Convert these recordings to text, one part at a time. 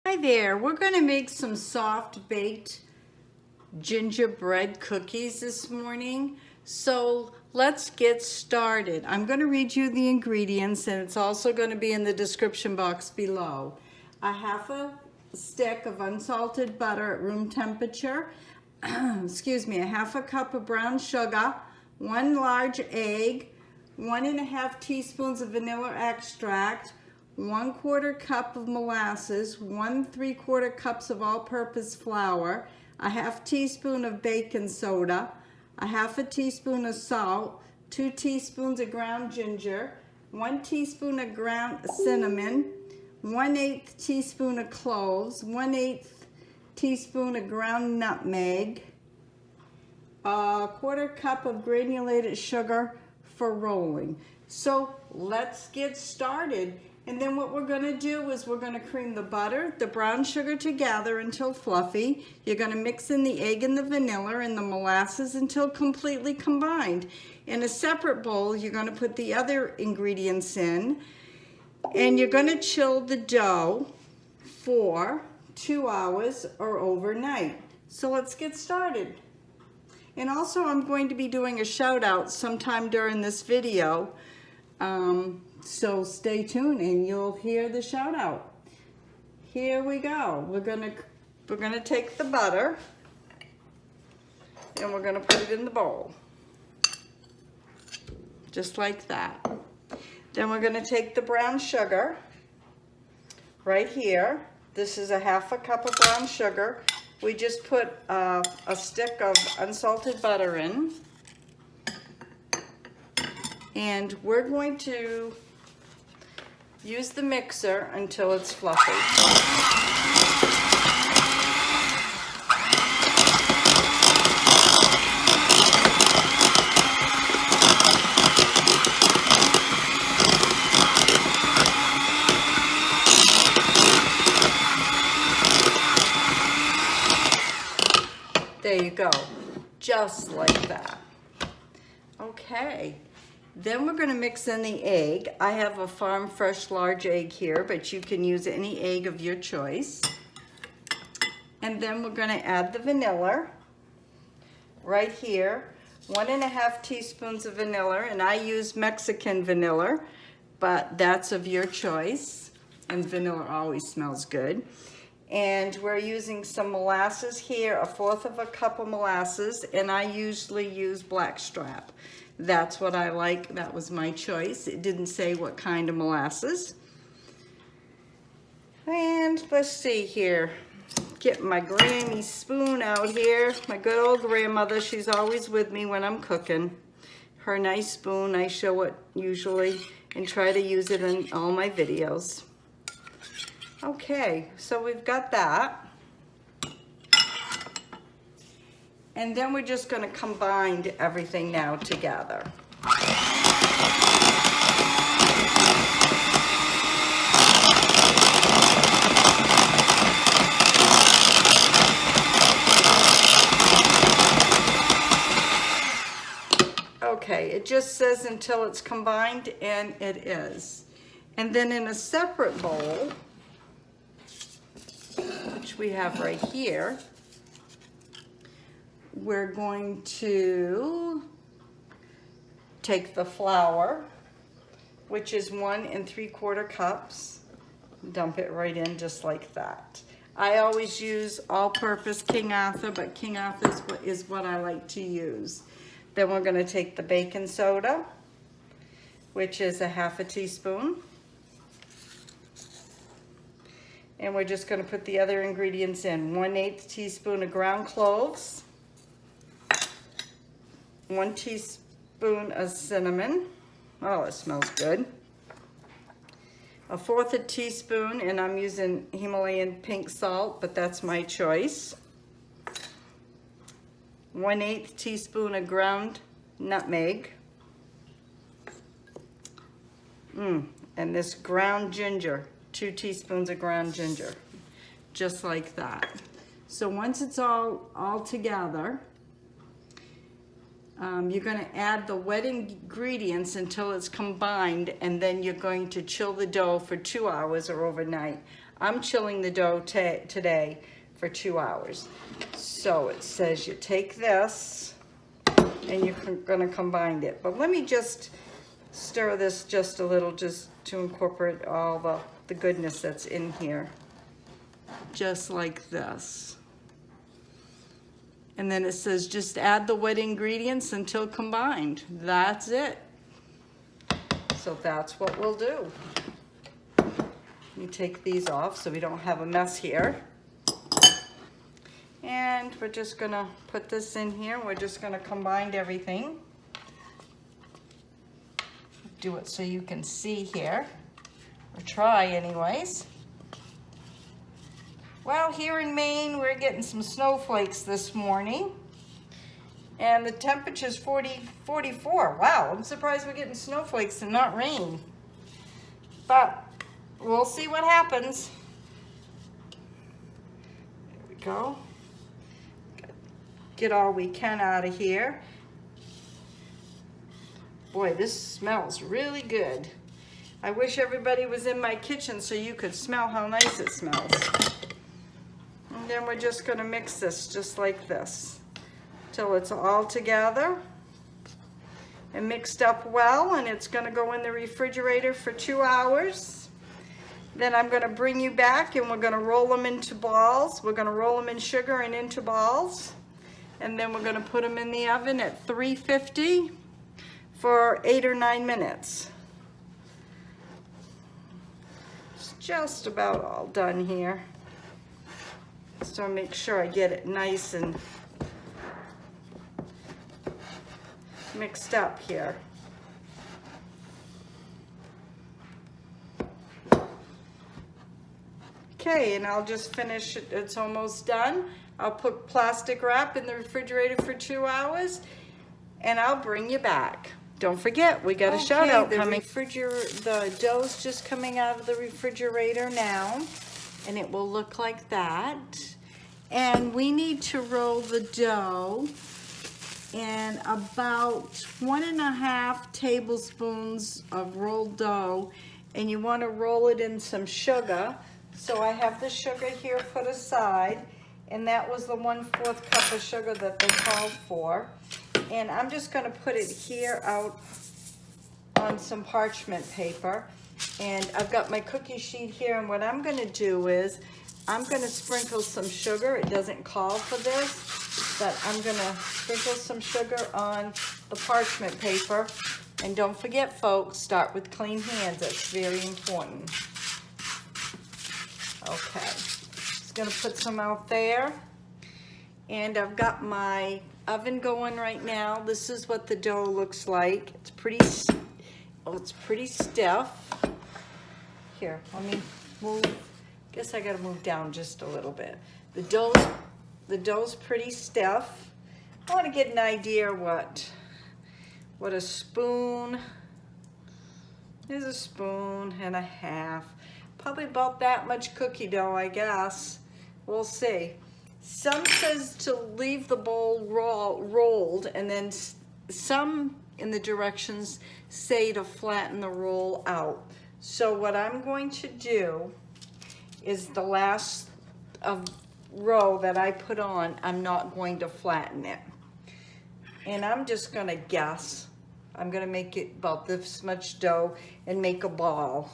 Hi there, we're gonna make some soft baked gingerbread cookies this morning. So let's get started. I'm gonna read you the ingredients and it's also gonna be in the description box below. A half a stick of unsalted butter at room temperature, excuse me, a half a cup of brown sugar, 1 large egg, 1½ teaspoons of vanilla extract, 1/4 cup of molasses, 1¾ cups of all-purpose flour, a half teaspoon of baking soda, a half a teaspoon of salt, 2 teaspoons of ground ginger, 1 teaspoon of ground cinnamon, 1/8 teaspoon of cloves, 1/8 teaspoon of ground nutmeg, a 1/4 cup of granulated sugar for rolling. So let's get started. And then what we're gonna do is we're gonna cream the butter, the brown sugar together until fluffy. You're gonna mix in the egg and the vanilla and the molasses until completely combined. In a separate bowl, you're gonna put the other ingredients in and you're gonna chill the dough for 2 hours or overnight. So let's get started. And also I'm going to be doing a shout out sometime during this video. So stay tuned and you'll hear the shout out. Here we go. We're gonna take the butter and we're gonna put it in the bowl. Just like that. Then we're gonna take the brown sugar right here. This is a half a cup of brown sugar. We just put a stick of unsalted butter in. And we're going to use the mixer until it's fluffy. There you go, just like that. Okay. Then we're gonna mix in the egg. I have a Farm Fresh large egg here, but you can use any egg of your choice. And then we're gonna add the vanilla right here. 1½ teaspoons of vanilla, and I use Mexican vanilla, but that's of your choice. And vanilla always smells good. And we're using some molasses here, 1/4 cup of molasses, and I usually use blackstrap. That's what I like. That was my choice. It didn't say what kind of molasses. And let's see here. Get my granny spoon out here. My good old grandmother, she's always with me when I'm cooking. Her nice spoon, I show it usually and try to use it in all my videos. Okay, so we've got that. And then we're just going to combine everything now together. Okay, it just says until it's combined, and it is. And then in a separate bowl, which we have right here, we're going to take the flour, which is 1 3/4 cups, dump it right in just like that. I always use all-purpose King Arthur, but King Arthur is what I like to use. Then we're going to take the baking soda, which is a half a teaspoon. And we're just going to put the other ingredients in. 1/8 teaspoon of ground cloves, 1 teaspoon of cinnamon. Oh, it smells good. 1/4 teaspoon, and I'm using Himalayan pink salt, but that's my choice. 1/8 teaspoon of ground nutmeg. And this ground ginger, 2 teaspoons of ground ginger, just like that. So once it's all together, you're going to add the wet ingredients until it's combined, and then you're going to chill the dough for 2 hours or overnight. I'm chilling the dough today for 2 hours. So it says you take this and you're gonna combine it. But let me just stir this just a little, just to incorporate all the goodness that's in here. Just like this. And then it says just add the wet ingredients until combined. That's it. So that's what we'll do. Let me take these off so we don't have a mess here. And we're just gonna put this in here. We're just gonna combine everything. Do it so you can see here, or try anyways. Well, here in Maine, we're getting some snowflakes this morning. And the temperature's 44. Wow, I'm surprised we're getting snowflakes and not rain. But we'll see what happens. There we go. Get all we can out of here. Boy, this smells really good. I wish everybody was in my kitchen so you could smell how nice it smells. And then we're just gonna mix this just like this till it's all together and mixed up well, and it's gonna go in the refrigerator for 2 hours. Then I'm gonna bring you back and we're gonna roll them into balls. We're gonna roll them in sugar and into balls. And then we're gonna put them in the oven at 350 for 8 or 9 minutes. It's just about all done here. So make sure I get it nice and mixed up here. Okay, and I'll just finish it. It's almost done. I'll put plastic wrap in the refrigerator for 2 hours, and I'll bring you back. Don't forget, we got a shout out coming. The dough's just coming out of the refrigerator now, and it will look like that. And we need to roll the dough in about 1.5 tablespoons of rolled dough, and you want to roll it in some sugar. So I have the sugar here put aside, and that was the 1/4 cup of sugar that they called for. And I'm just gonna put it here out on some parchment paper. And I've got my cookie sheet here, and what I'm gonna do is, I'm gonna sprinkle some sugar. It doesn't call for this, but I'm gonna sprinkle some sugar on the parchment paper. And don't forget, folks, start with clean hands. That's very important. Okay, just gonna put some out there. And I've got my oven going right now. This is what the dough looks like. It's pretty stiff. Here, let me move. Guess I gotta move down just a little bit. The dough's pretty stiff. I wanna get an idea what a spoon, there's a spoon and a half. Probably about that much cookie dough, I guess. We'll see. Some says to leave the bowl rolled, and then some in the directions say to flatten the roll out. So what I'm going to do is the last row that I put on, I'm not going to flatten it. And I'm just gonna guess. I'm gonna make it about this much dough and make a ball.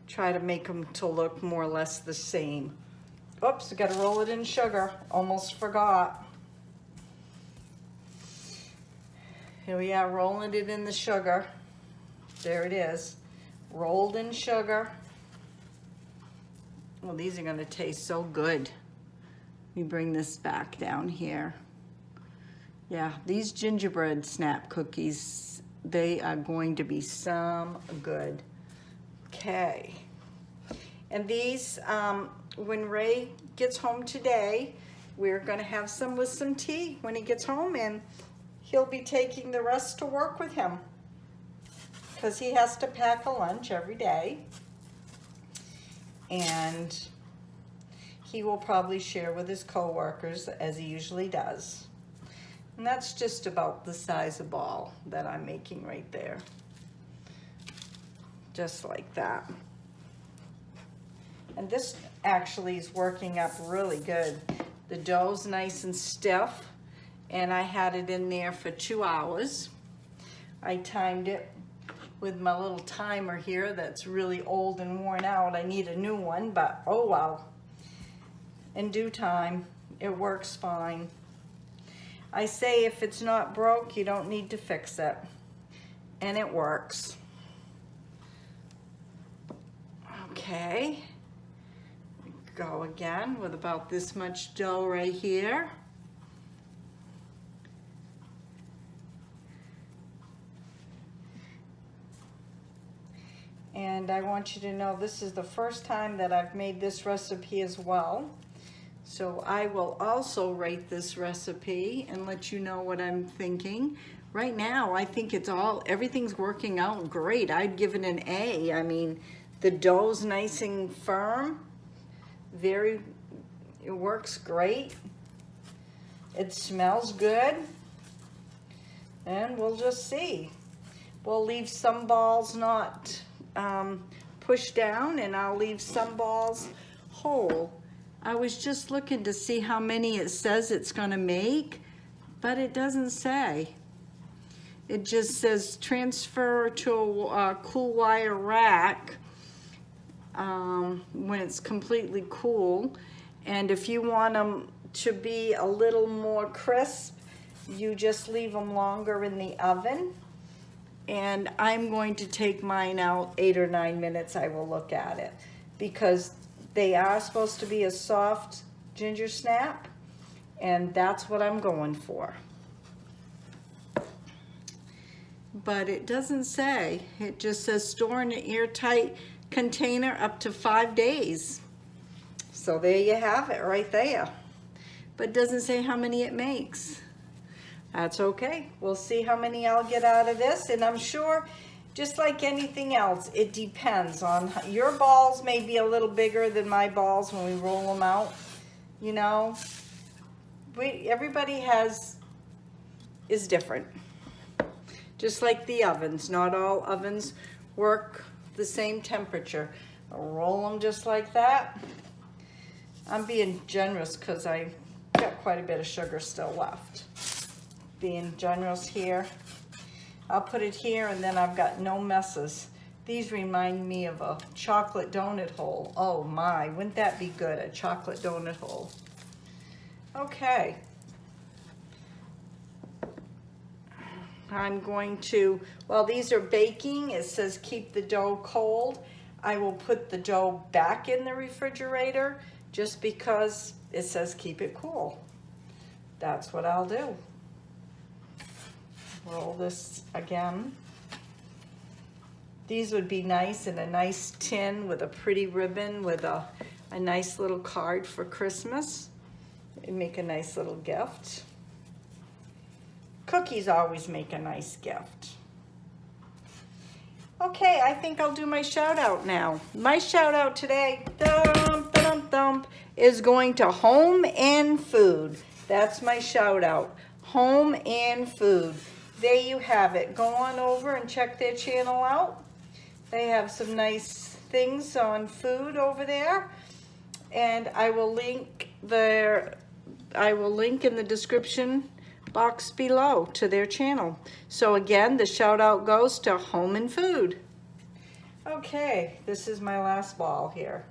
Try to make them to look more or less the same. Oops, I gotta roll it in sugar. Almost forgot. Here we are, rolling it in the sugar. There it is, rolled in sugar. Well, these are gonna taste so good. Let me bring this back down here. Yeah, these gingerbread snap cookies, they are going to be some good. Okay. And these, when Ray gets home today, we're gonna have some with some tea when he gets home, and he'll be taking the rest to work with him because he has to pack a lunch every day. And he will probably share with his co-workers as he usually does. And that's just about the size of ball that I'm making right there. Just like that. And this actually is working up really good. The dough's nice and stiff, and I had it in there for 2 hours. I timed it with my little timer here that's really old and worn out. I need a new one, but oh well. In due time, it works fine. I say if it's not broke, you don't need to fix it. And it works. Okay. Go again with about this much dough right here. And I want you to know this is the first time that I've made this recipe as well. So I will also rate this recipe and let you know what I'm thinking. Right now, I think everything's working out great. I'd give it an A. I mean, the dough's nice and firm. It works great. It smells good. And we'll just see. We'll leave some balls not pushed down, and I'll leave some balls whole. I was just looking to see how many it says it's going to make, but it doesn't say. It just says transfer to a cool wire rack when it's completely cool. And if you want them to be a little more crisp, you just leave them longer in the oven. And I'm going to take mine out 8 or 9 minutes. I will look at it because they are supposed to be a soft ginger snap, and that's what I'm going for. But it doesn't say. It just says store in an airtight container up to 5 days. So there you have it right there. But it doesn't say how many it makes. That's okay. We'll see how many I'll get out of this, and I'm sure, just like anything else, it depends on your balls may be a little bigger than my balls when we roll them out. You know, everybody is different. Just like the ovens, not all ovens work the same temperature. I'll roll them just like that. I'm being generous because I got quite a bit of sugar still left. Being generous here. I'll put it here, and then I've got no messes. These remind me of a chocolate donut hole. Oh my, wouldn't that be good, a chocolate donut hole? Okay. I'm going to, while these are baking, it says keep the dough cold. I will put the dough back in the refrigerator just because it says keep it cool. That's what I'll do. Roll this again. These would be nice in a nice tin with a pretty ribbon with a nice little card for Christmas. It'd make a nice little gift. Cookies always make a nice gift. Okay, I think I'll do my shout out now. My shout out today, is going to Home and Food. That's my shout out. Home and Food. There you have it. Go on over and check their channel out. They have some nice things on food over there. And I will link in the description box below to their channel. So again, the shout out goes to Home and Food. Okay, this is my last ball here.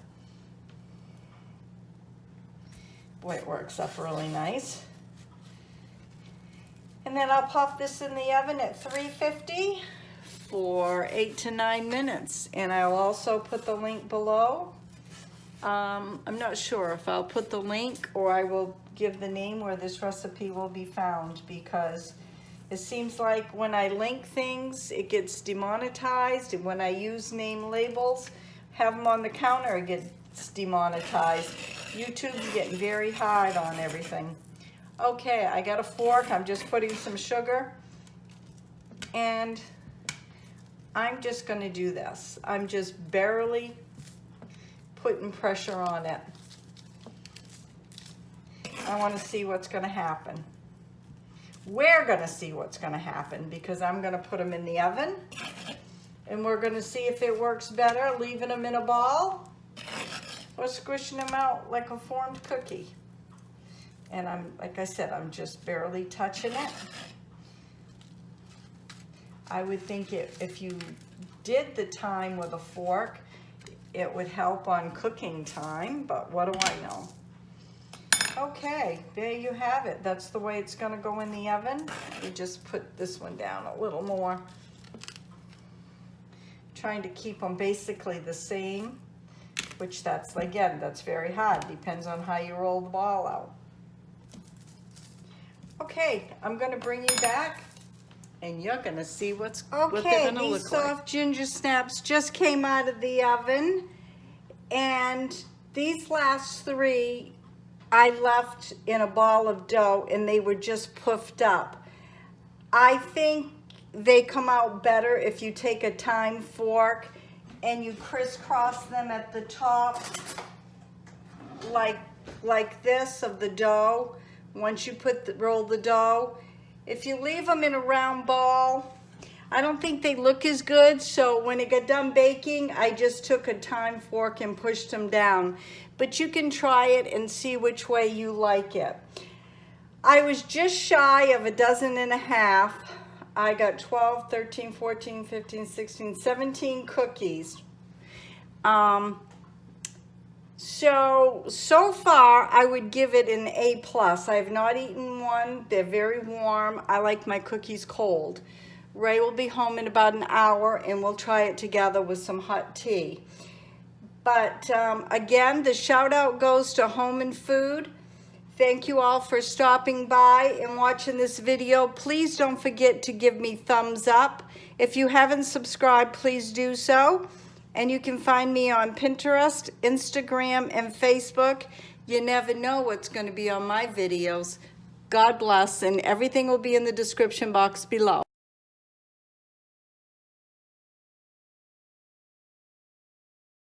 Boy, it works up really nice. And then I'll pop this in the oven at 350 for 8 to 9 minutes. And I'll also put the link below. I'm not sure if I'll put the link or I will give the name where this recipe will be found, because it seems like when I link things, it gets demonetized. And when I use name labels, have them on the counter, it gets demonetized. YouTube's getting very hard on everything. Okay, I got a fork. I'm just putting some sugar, and I'm just going to do this. I'm just barely putting pressure on it. I want to see what's going to happen. We're going to see what's going to happen because I'm going to put them in the oven, and we're going to see if it works better leaving them in a ball or squishing them out like a formed cookie. And like I said, I'm just barely touching it. I would think if you did the time with a fork, it would help on cooking time, but what do I know? Okay, there you have it. That's the way it's gonna go in the oven. You just put this one down a little more. Trying to keep them basically the same, which that's very hard. Depends on how you roll the ball out. Okay, I'm gonna bring you back and you're gonna see what they're gonna look like. Okay, these soft ginger snaps just came out of the oven, and these last three I left in a ball of dough and they were just puffed up. I think they come out better if you take a tine fork and you crisscross them at the top like this of the dough. Once you roll the dough, if you leave them in a round ball, I don't think they look as good. So when it got done baking, I just took a tine fork and pushed them down. But you can try it and see which way you like it. I was just shy of 1.5 dozen. I got 12, 13, 14, 15, 16, 17 cookies. So far, I would give it an A+. I have not eaten one. They're very warm. I like my cookies cold. Ray will be home in about an hour, and we'll try it together with some hot tea. But again, the shout out goes to Home and Food. Thank you all for stopping by and watching this video. Please don't forget to give me thumbs up. If you haven't subscribed, please do so. And you can find me on Pinterest, Instagram, and Facebook. You never know what's going to be on my videos. God bless, and everything will be in the description box below.